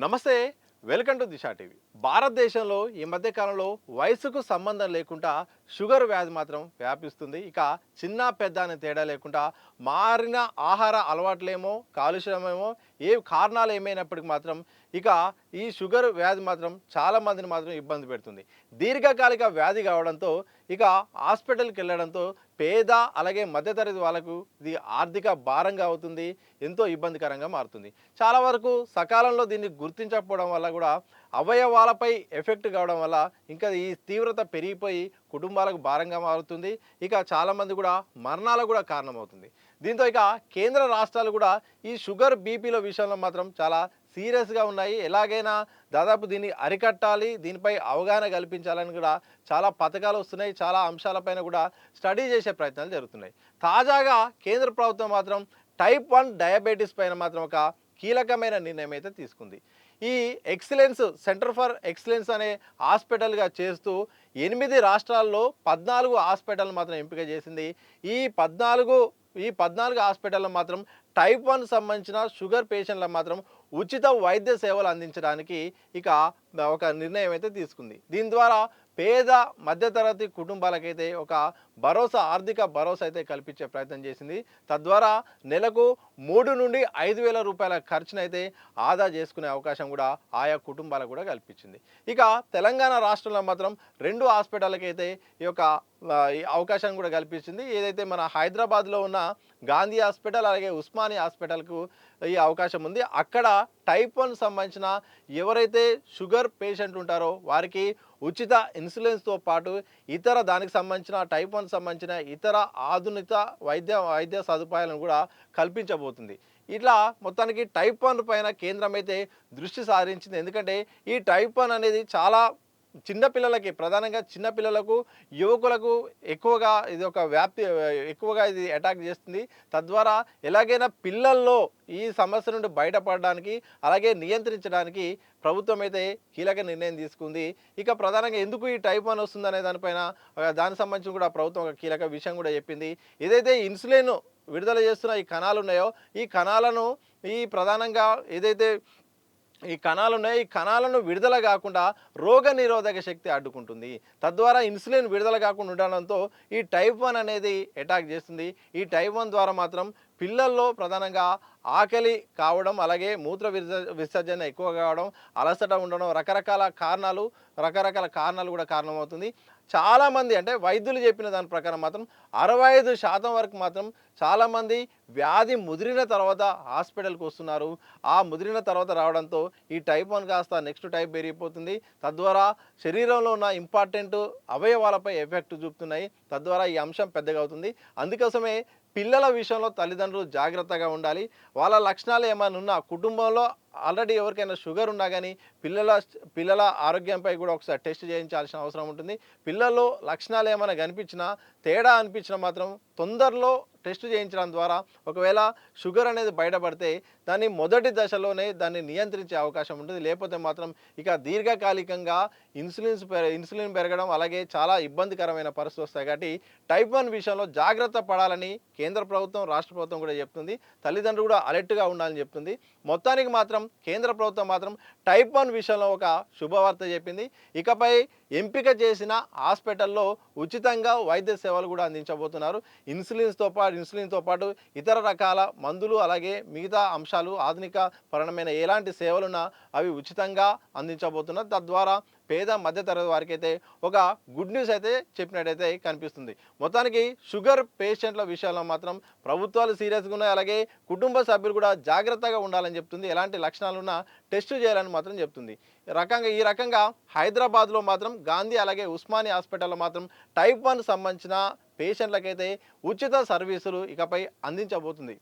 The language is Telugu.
నమస్తే, వెల్కమ్ టు దిశా టీవీ. భారతదేశంలో ఈ మధ్య కాలంలో వయసుకు సంబంధం లేకుండా షుగర్ వ్యాధి మాత్రం వ్యాపిస్తుంది. ఇక చిన్న పెద్ద అనే తేడా లేకుండా మారిన ఆహార అలవాట్లేమో, కాలుష్యమేమో, ఏ కారణాలు ఏమైనప్పటికీ మాత్రం ఇక ఈ షుగర్ వ్యాధి మాత్రం చాలామందిని మాత్రం ఇబ్బంది పెడుతుంది. దీర్ఘకాలిక వ్యాధి కావడంతో ఇక హాస్పిటల్కి వెళ్ళడంతో పేద అలాగే మధ్యతరగతి వాళ్ళకు ఇది ఆర్థిక భారంగా అవుతుంది, ఎంతో ఇబ్బందికరంగా మారుతుంది. చాలా వరకు సకాలంలో దీన్ని గుర్తించకపోవడం వల్ల కూడా అవయవాలపై ఎఫెక్ట్ కావడం వల్ల ఇంకా ఈ తీవ్రత పెరిగిపోయి కుటుంబాలకు భారంగా మారుతుంది. ఇక చాలామంది కూడా మరణాలకు కూడా కారణమవుతుంది. దీంతో ఇక కేంద్ర రాష్ట్రాలు కూడా ఈ షుగర్ బీపీల విషయంలో మాత్రం చాలా సీరియస్గా ఉన్నాయి. ఎలాగైనా దాదాపు దీన్ని అరికట్టాలి, దీనిపై అవగాహన కల్పించాలని కూడా చాలా పథకాలు వస్తున్నాయి. చాలా అంశాలపైన కూడా స్టడీ చేసే ప్రయత్నాలు జరుగుతున్నాయి. తాజాగా కేంద్ర ప్రభుత్వం మాత్రం టైప్ 1 డయాబెటీస్ పైన మాత్రం ఒక కీలకమైన నిర్ణయం అయితే తీసుకుంది. ఈ ఎక్సలెన్స్ సెంటర్ ఫర్ ఎక్సలెన్స్ అనే హాస్పిటల్గా చేస్తూ 8 రాష్ట్రాల్లో 14 హాస్పిటల్ మాత్రం ఎంపిక చేసింది. ఈ 14 హాస్పిటల్లో మాత్రం టైప్ 1 సంబంధించిన షుగర్ పేషెంట్లకు మాత్రం ఉచిత వైద్య సేవలు అందించడానికి ఇక ఒక నిర్ణయం అయితే తీసుకుంది. దీని ద్వారా పేద మధ్యతరగతి కుటుంబాలకైతే ఒక భరోసా, ఆర్థిక భరోసా అయితే కల్పించే ప్రయత్నం చేసింది. తద్వారా నెలకు 3 నుండి 5,000 రూపాయల ఖర్చునైతే ఆదా చేసుకునే అవకాశం కూడా ఆయా కుటుంబాలకు కూడా కల్పించింది. ఇక తెలంగాణ రాష్ట్రంలో మాత్రం 2 హాస్పిటళ్ళకైతే ఈ యొక్క అవకాశాన్ని కూడా కల్పించింది. ఏదైతే మన హైదరాబాద్లో ఉన్న గాంధీ హాస్పిటల్ అలాగే ఉస్మానియా హాస్పిటల్కు ఈ అవకాశం ఉంది. అక్కడ టైప్ 1 సంబంధించిన ఎవరైతే షుగర్ పేషెంట్ ఉంటారో వారికి ఉచిత ఇన్సులిన్స్తో పాటు ఇతర దానికి సంబంధించిన టైప్ 1 సంబంధించిన ఇతర ఆధునిక వైద్య సదుపాయాలను కూడా కల్పించబోతుంది. ఇట్లా మొత్తానికి టైప్ 1 పైన కేంద్రం అయితే దృష్టి సారించింది. ఎందుకంటే ఈ టైప్ 1 అనేది చాలా చిన్నపిల్లలకి, ప్రధానంగా చిన్నపిల్లలకు, యువకులకు ఎక్కువగా ఇది ఒక వ్యాప్తి ఎక్కువగా ఇది అటాక్ చేస్తుంది. తద్వారా ఎలాగైనా పిల్లల్లో ఈ సమస్య నుండి బయటపడడానికి అలాగే నియంత్రించడానికి ప్రభుత్వం అయితే కీలక నిర్ణయం తీసుకుంది. ఇక ప్రధానంగా ఎందుకు ఈ టైప్ 1 వస్తుందనే దానిపైన దానికి సంబంధించి కూడా ప్రభుత్వం ఒక కీలక విషయం కూడా చెప్పింది. ఏదైతే ఇన్సులిన్ విడుదల చేస్తున్న ఈ కణాలు ఉన్నాయో ఈ కణాలను ప్రధానంగా ఏదైతే ఈ కణాలను విడుదల కాకుండా రోగ నిరోధక శక్తి అడ్డుకుంటుంది. తద్వారా ఇన్సులిన్ విడుదల కాకుండా ఉండడంతో ఈ టైప్ 1 అనేది అటాక్ చేస్తుంది. ఈ టైప్ 1 ద్వారా మాత్రం పిల్లల్లో ప్రధానంగా ఆకలి కావడం, అలాగే మూత్ర విసర్జన ఎక్కువ కావడం, అలసట ఉండడం, రకరకాల కారణాలు కూడా కారణమవుతుంది. చాలామంది అంటే వైద్యులు చెప్పిన దాని ప్రకారం మాత్రం 65% వరకు మాత్రం చాలామంది వ్యాధి ముదిరిన తర్వాత హాస్పిటల్కి వస్తున్నారు. ఆ ముదిరిన తర్వాత రావడంతో ఈ టైప్ 1 కాస్త నెక్స్ట్ టైప్ పెరిగిపోతుంది. తద్వారా శరీరంలో ఉన్న ఇంపార్టెంట్ అవయవాలపై ఎఫెక్ట్ చూపుతున్నాయి. తద్వారా ఈ అంశం పెద్దగా అవుతుంది. అందుకోసమే పిల్లల విషయంలో తల్లిదండ్రులు జాగ్రత్తగా ఉండాలి. వాళ్ళ లక్షణాలు ఏమైనా ఉన్నా, కుటుంబంలో ఆల్రెడీ ఎవరికైనా షుగర్ ఉన్నా కానీ పిల్లల ఆరోగ్యంపై కూడా ఒకసారి టెస్ట్ చేయించాల్సిన అవసరం ఉంటుంది. పిల్లల్లో లక్షణాలు ఏమైనా కనిపించినా, తేడా అనిపించినా మాత్రం తొందరలో టెస్ట్ చేయించడం ద్వారా ఒకవేళ షుగర్ అనేది బయటపడితే దాన్ని మొదటి దశలోనే దాన్ని నియంత్రించే అవకాశం ఉంటుంది. లేకపోతే మాత్రం ఇక దీర్ఘకాలికంగా ఇన్సులిన్ పెరగడం అలాగే చాలా ఇబ్బందికరమైన పరిస్థితి వస్తాయి. కాబట్టి టైప్ 1 విషయంలో జాగ్రత్త పడాలని కేంద్ర ప్రభుత్వం, రాష్ట్ర ప్రభుత్వం కూడా చెప్తుంది. తల్లిదండ్రులు కూడా అలర్ట్గా ఉండాలని చెప్తుంది. మొత్తానికి మాత్రం కేంద్ర ప్రభుత్వం మాత్రం టైప్ 1 విషయంలో ఒక శుభవార్త చెప్పింది. ఇకపై ఎంపిక చేసిన హాస్పిటల్లో ఉచితంగా వైద్య సేవలు కూడా అందించబోతున్నారు. ఇన్సులిన్తో పాటు ఇతర రకాల మందులు అలాగే మిగతా అంశాలు ఆధునిక పరమైన ఎలాంటి సేవలున్నా అవి ఉచితంగా అందించబోతున్నారు. తద్వారా పేద మధ్యతరగతి వారికి అయితే ఒక గుడ్ న్యూస్ అయితే చెప్పినట్టయితే కనిపిస్తుంది. మొత్తానికి షుగర్ పేషెంట్ల విషయాల్లో మాత్రం ప్రభుత్వాలు సీరియస్గా ఉన్నాయి. అలాగే కుటుంబ సభ్యులు కూడా జాగ్రత్తగా ఉండాలని చెప్తుంది. ఎలాంటి లక్షణాలున్నా టెస్ట్ చేయాలని మాత్రం చెప్తుంది. ఈ రకంగా హైదరాబాద్లో మాత్రం గాంధీ అలాగే ఉస్మానియా హాస్పిటల్లో మాత్రం టైప్ 1 సంబంధించిన పేషెంట్లకైతే ఉచిత సర్వీసులు ఇకపై అందించబోతుంది.